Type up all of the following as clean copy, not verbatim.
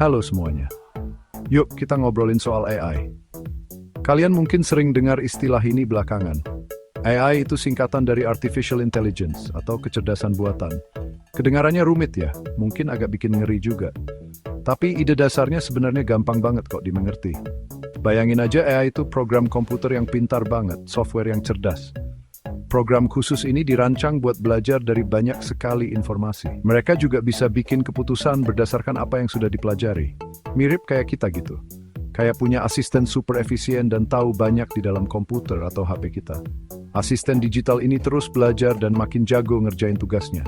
Halo semuanya. Yuk kita ngobrolin soal AI. Kalian mungkin sering dengar istilah ini belakangan. AI itu singkatan dari Artificial Intelligence atau kecerdasan buatan. Kedengarannya rumit ya, mungkin agak bikin ngeri juga. Tapi ide dasarnya sebenarnya gampang banget kok dimengerti. Bayangin aja AI itu program komputer yang pintar banget, software yang cerdas. Program khusus ini dirancang buat belajar dari banyak sekali informasi. Mereka juga bisa bikin keputusan berdasarkan apa yang sudah dipelajari. Mirip kayak kita gitu. Kayak punya asisten super efisien dan tahu banyak di dalam komputer atau HP kita. Asisten digital ini terus belajar dan makin jago ngerjain tugasnya.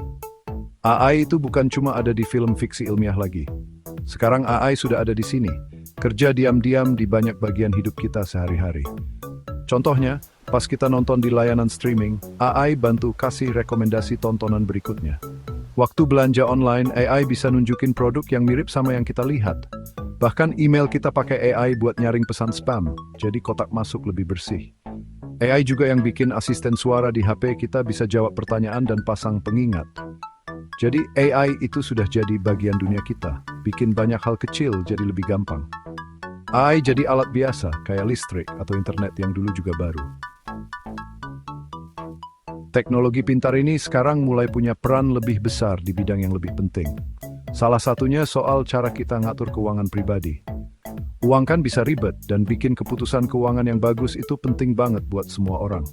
AI itu bukan cuma ada di film fiksi ilmiah lagi. Sekarang AI sudah ada di sini. Kerja diam-diam di banyak bagian hidup kita sehari-hari. Contohnya, pas kita nonton di layanan streaming, AI bantu kasih rekomendasi tontonan berikutnya. Waktu belanja online, AI bisa nunjukin produk yang mirip sama yang kita lihat. Bahkan email kita pakai AI buat nyaring pesan spam, jadi kotak masuk lebih bersih. AI juga yang bikin asisten suara di HP kita bisa jawab pertanyaan dan pasang pengingat. Jadi AI itu sudah jadi bagian dunia kita, bikin banyak hal kecil jadi lebih gampang. AI jadi alat biasa, kayak listrik atau internet yang dulu juga baru. Teknologi pintar ini sekarang mulai punya peran lebih besar di bidang yang lebih penting. Salah satunya soal cara kita ngatur keuangan pribadi. Uang kan bisa ribet dan bikin keputusan keuangan yang bagus itu penting banget buat semua orang.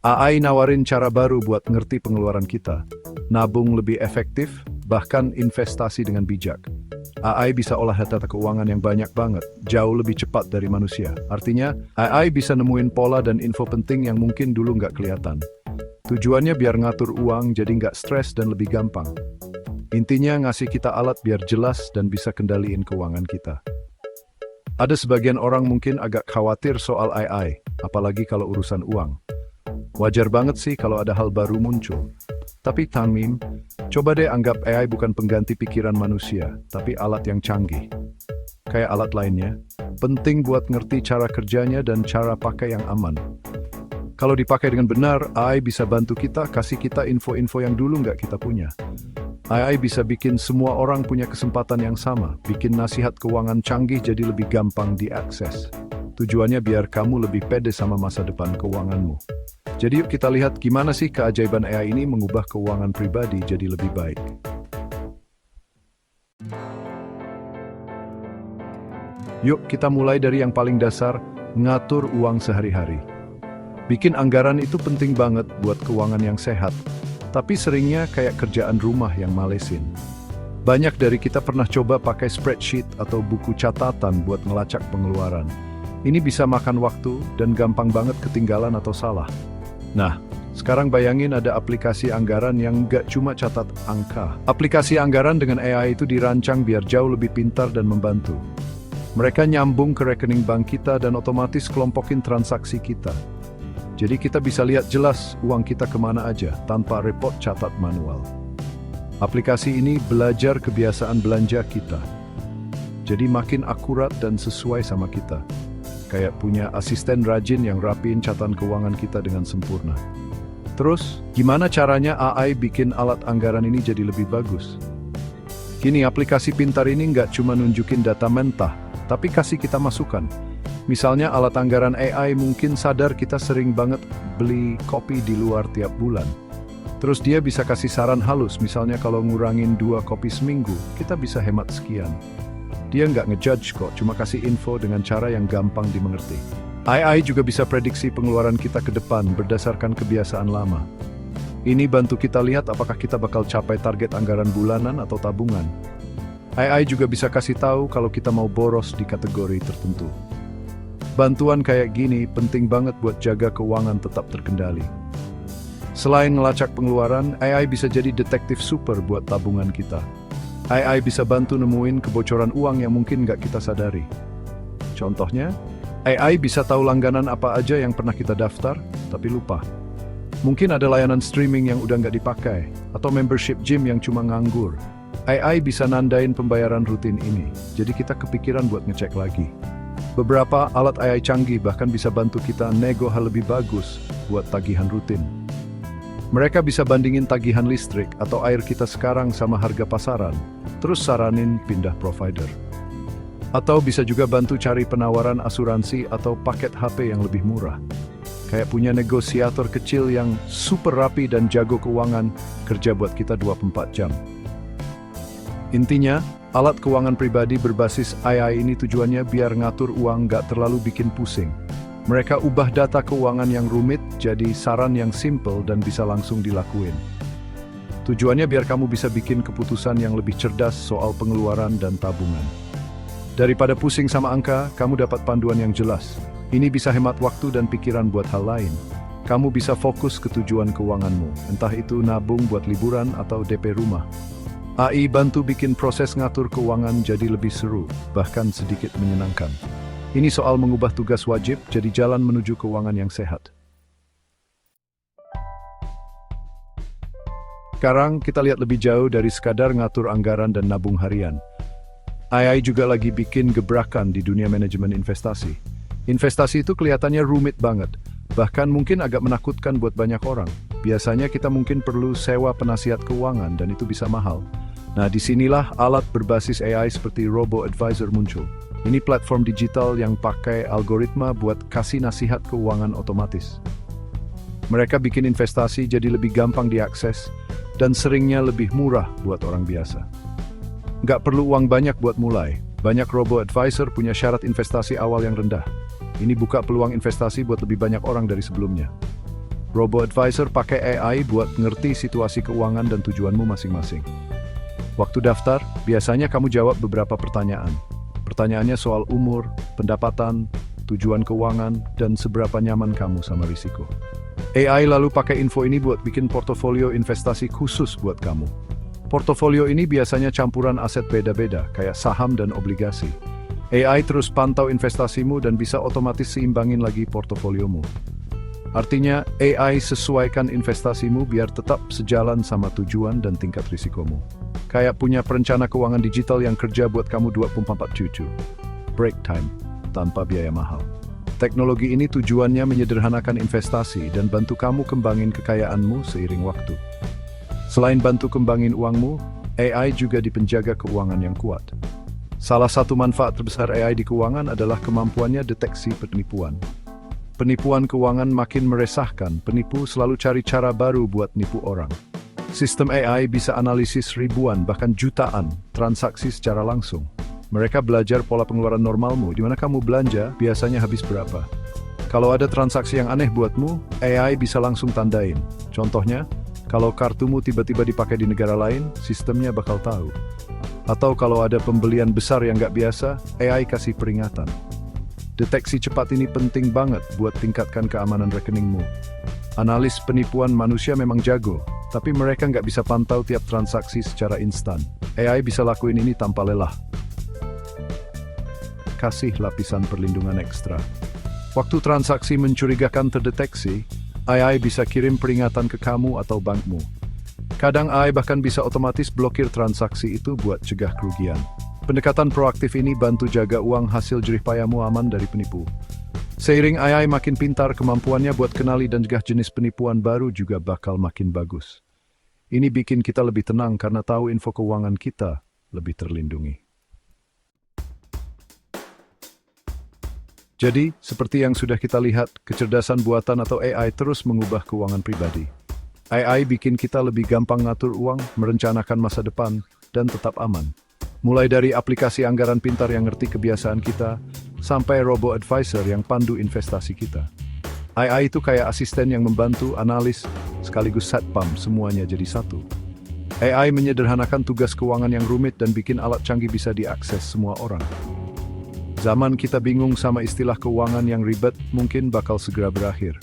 AI nawarin cara baru buat ngerti pengeluaran kita, nabung lebih efektif, bahkan investasi dengan bijak. AI bisa olah data keuangan yang banyak banget, jauh lebih cepat dari manusia. Artinya, AI bisa nemuin pola dan info penting yang mungkin dulu nggak kelihatan. Tujuannya biar ngatur uang jadi nggak stres dan lebih gampang. Intinya ngasih kita alat biar jelas dan bisa kendaliin keuangan kita. Ada sebagian orang mungkin agak khawatir soal AI, apalagi kalau urusan uang. Wajar banget sih kalau ada hal baru muncul. Tapi Tamim, coba deh anggap AI bukan pengganti pikiran manusia, tapi alat yang canggih. Kayak alat lainnya, penting buat ngerti cara kerjanya dan cara pakai yang aman. Kalau dipakai dengan benar, AI bisa bantu kita, kasih kita info-info yang dulu nggak kita punya. AI bisa bikin semua orang punya kesempatan yang sama, bikin nasihat keuangan canggih jadi lebih gampang diakses. Tujuannya biar kamu lebih pede sama masa depan keuanganmu. Jadi yuk kita lihat gimana sih keajaiban AI ini mengubah keuangan pribadi jadi lebih baik. Yuk kita mulai dari yang paling dasar, ngatur uang sehari-hari. Bikin anggaran itu penting banget buat keuangan yang sehat, tapi seringnya kayak kerjaan rumah yang malesin. Banyak dari kita pernah coba pakai spreadsheet atau buku catatan buat ngelacak pengeluaran. Ini bisa makan waktu dan gampang banget ketinggalan atau salah. Nah, sekarang bayangin ada aplikasi anggaran yang nggak cuma catat angka. Aplikasi anggaran dengan AI itu dirancang biar jauh lebih pintar dan membantu. Mereka nyambung ke rekening bank kita dan otomatis kelompokin transaksi kita. Jadi kita bisa lihat jelas uang kita kemana aja tanpa repot catat manual. Aplikasi ini belajar kebiasaan belanja kita. Jadi makin akurat dan sesuai sama kita. Kayak punya asisten rajin yang rapiin catatan keuangan kita dengan sempurna. Terus, gimana caranya AI bikin alat anggaran ini jadi lebih bagus? Kini aplikasi pintar ini nggak cuma nunjukin data mentah, tapi kasih kita masukan. Misalnya alat anggaran AI mungkin sadar kita sering banget beli kopi di luar tiap bulan. Terus dia bisa kasih saran halus, misalnya kalau ngurangin 2 kopi seminggu, kita bisa hemat sekian. Dia nggak ngejudge kok, cuma kasih info dengan cara yang gampang dimengerti. AI juga bisa prediksi pengeluaran kita ke depan berdasarkan kebiasaan lama. Ini bantu kita lihat apakah kita bakal capai target anggaran bulanan atau tabungan. AI juga bisa kasih tahu kalau kita mau boros di kategori tertentu. Bantuan kayak gini penting banget buat jaga keuangan tetap terkendali. Selain ngelacak pengeluaran, AI bisa jadi detektif super buat tabungan kita. AI bisa bantu nemuin kebocoran uang yang mungkin nggak kita sadari. Contohnya, AI bisa tahu langganan apa aja yang pernah kita daftar, tapi lupa. Mungkin ada layanan streaming yang udah nggak dipakai, atau membership gym yang cuma nganggur. AI bisa nandain pembayaran rutin ini, jadi kita kepikiran buat ngecek lagi. Beberapa alat AI canggih bahkan bisa bantu kita nego hal lebih bagus buat tagihan rutin. Mereka bisa bandingin tagihan listrik atau air kita sekarang sama harga pasaran. terus saranin pindah provider. Atau bisa juga bantu cari penawaran asuransi atau paket HP yang lebih murah. Kayak punya negosiator kecil yang super rapi dan jago keuangan, kerja buat kita 24 jam. Intinya, alat keuangan pribadi berbasis AI ini tujuannya biar ngatur uang nggak terlalu bikin pusing. Mereka ubah data keuangan yang rumit jadi saran yang simple dan bisa langsung dilakuin. Tujuannya biar kamu bisa bikin keputusan yang lebih cerdas soal pengeluaran dan tabungan. Daripada pusing sama angka, kamu dapat panduan yang jelas. Ini bisa hemat waktu dan pikiran buat hal lain. Kamu bisa fokus ke tujuan keuanganmu, entah itu nabung buat liburan atau DP rumah. AI bantu bikin proses ngatur keuangan jadi lebih seru, bahkan sedikit menyenangkan. Ini soal mengubah tugas wajib jadi jalan menuju keuangan yang sehat. Sekarang kita lihat lebih jauh dari sekadar ngatur anggaran dan nabung harian. AI juga lagi bikin gebrakan di dunia manajemen investasi. Investasi itu kelihatannya rumit banget, bahkan mungkin agak menakutkan buat banyak orang. Biasanya kita mungkin perlu sewa penasihat keuangan dan itu bisa mahal. Nah, disinilah alat berbasis AI seperti Robo-Advisor muncul. Ini platform digital yang pakai algoritma buat kasih nasihat keuangan otomatis. Mereka bikin investasi jadi lebih gampang diakses dan seringnya lebih murah buat orang biasa. Nggak perlu uang banyak buat mulai. Banyak Robo-Advisor punya syarat investasi awal yang rendah. Ini buka peluang investasi buat lebih banyak orang dari sebelumnya. Robo-Advisor pakai AI buat ngerti situasi keuangan dan tujuanmu masing-masing. Waktu daftar, biasanya kamu jawab beberapa pertanyaan. Pertanyaannya soal umur, pendapatan, tujuan keuangan, dan seberapa nyaman kamu sama risiko. AI lalu pakai info ini buat bikin portofolio investasi khusus buat kamu. Portofolio ini biasanya campuran aset beda-beda, kayak saham dan obligasi. AI terus pantau investasimu dan bisa otomatis seimbangin lagi portofoliomu. Artinya, AI sesuaikan investasimu biar tetap sejalan sama tujuan dan tingkat risikomu. Kayak punya perencana keuangan digital yang kerja buat kamu 24/7. Break time, tanpa biaya mahal. Teknologi ini tujuannya menyederhanakan investasi dan bantu kamu kembangin kekayaanmu seiring waktu. Selain bantu kembangin uangmu, AI juga dipenjaga keuangan yang kuat. Salah satu manfaat terbesar AI di keuangan adalah kemampuannya deteksi penipuan. Penipuan keuangan makin meresahkan, penipu selalu cari cara baru buat nipu orang. Sistem AI bisa analisis ribuan, bahkan jutaan, transaksi secara langsung. Mereka belajar pola pengeluaran normalmu, di mana kamu belanja, biasanya habis berapa. Kalau ada transaksi yang aneh buatmu, AI bisa langsung tandain. Contohnya, kalau kartumu tiba-tiba dipakai di negara lain, sistemnya bakal tahu. Atau kalau ada pembelian besar yang nggak biasa, AI kasih peringatan. Deteksi cepat ini penting banget buat tingkatkan keamanan rekeningmu. Analis penipuan manusia memang jago, tapi mereka nggak bisa pantau tiap transaksi secara instan. AI bisa lakuin ini tanpa lelah. Kasih lapisan perlindungan ekstra. Waktu transaksi mencurigakan terdeteksi, AI bisa kirim peringatan ke kamu atau bankmu. Kadang AI bahkan bisa otomatis blokir transaksi itu buat cegah kerugian. Pendekatan proaktif ini bantu jaga uang hasil jerih payahmu aman dari penipu. Seiring AI makin pintar, kemampuannya buat kenali dan cegah jenis penipuan baru juga bakal makin bagus. Ini bikin kita lebih tenang karena tahu info keuangan kita lebih terlindungi. Jadi, seperti yang sudah kita lihat, kecerdasan buatan atau AI terus mengubah keuangan pribadi. AI bikin kita lebih gampang ngatur uang, merencanakan masa depan, dan tetap aman. Mulai dari aplikasi anggaran pintar yang ngerti kebiasaan kita, sampai Robo-Advisor yang pandu investasi kita. AI itu kayak asisten yang membantu, analis, sekaligus satpam, semuanya jadi satu. AI menyederhanakan tugas keuangan yang rumit dan bikin alat canggih bisa diakses semua orang. Zaman kita bingung sama istilah keuangan yang ribet, mungkin bakal segera berakhir.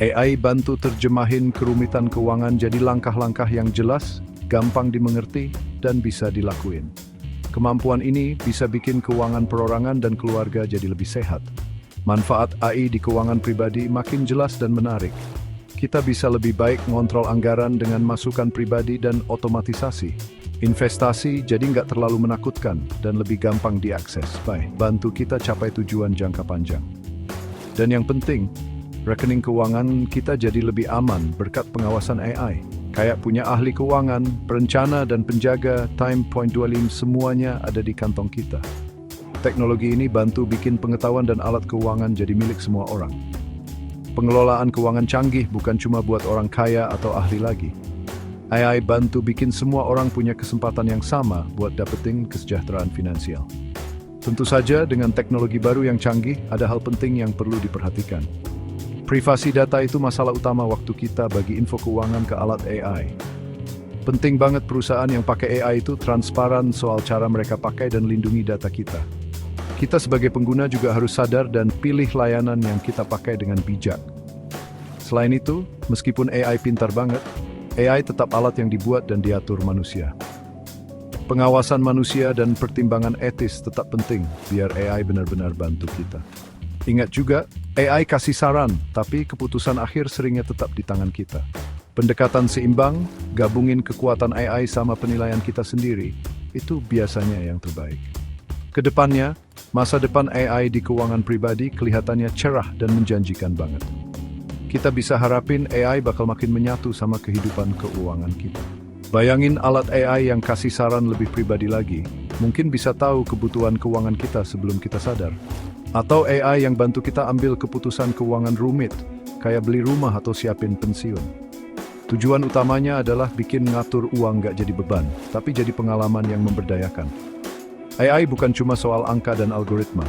AI bantu terjemahin kerumitan keuangan jadi langkah-langkah yang jelas, gampang dimengerti, dan bisa dilakuin. Kemampuan ini bisa bikin keuangan perorangan dan keluarga jadi lebih sehat. Manfaat AI di keuangan pribadi makin jelas dan menarik. Kita bisa lebih baik mengontrol anggaran dengan masukan pribadi dan otomatisasi. Investasi jadi nggak terlalu menakutkan dan lebih gampang diakses. Bantu kita capai tujuan jangka panjang. Dan yang penting, rekening keuangan kita jadi lebih aman berkat pengawasan AI. Kayak punya ahli keuangan, perencana dan penjaga, Time Point Dwelling semuanya ada di kantong kita. Teknologi ini bantu bikin pengetahuan dan alat keuangan jadi milik semua orang. Pengelolaan keuangan canggih bukan cuma buat orang kaya atau ahli lagi. AI bantu bikin semua orang punya kesempatan yang sama buat dapetin kesejahteraan finansial. Tentu saja dengan teknologi baru yang canggih, ada hal penting yang perlu diperhatikan. Privasi data itu masalah utama waktu kita bagi info keuangan ke alat AI. Penting banget perusahaan yang pakai AI itu transparan soal cara mereka pakai dan lindungi data kita. Kita sebagai pengguna juga harus sadar dan pilih layanan yang kita pakai dengan bijak. Selain itu, meskipun AI pintar banget, AI tetap alat yang dibuat dan diatur manusia. Pengawasan manusia dan pertimbangan etis tetap penting biar AI benar-benar bantu kita. Ingat juga, AI kasih saran, tapi keputusan akhir seringnya tetap di tangan kita. Pendekatan seimbang, gabungin kekuatan AI sama penilaian kita sendiri, itu biasanya yang terbaik. Kedepannya, masa depan AI di keuangan pribadi kelihatannya cerah dan menjanjikan banget. Kita bisa harapin AI bakal makin menyatu sama kehidupan keuangan kita. Bayangin alat AI yang kasih saran lebih pribadi lagi, mungkin bisa tahu kebutuhan keuangan kita sebelum kita sadar. Atau AI yang bantu kita ambil keputusan keuangan rumit, kayak beli rumah atau siapin pensiun. Tujuan utamanya adalah bikin ngatur uang nggak jadi beban, tapi jadi pengalaman yang memberdayakan. AI bukan cuma soal angka dan algoritma.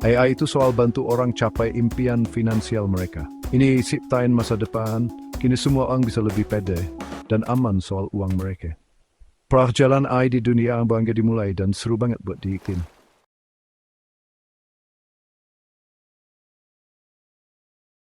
AI itu soal bantu orang capai impian finansial mereka. Ini ciptain masa depan, kini semua orang bisa lebih pede dan aman soal uang mereka. Perjalanan AI di dunia bangga dimulai dan seru banget buat diikutin.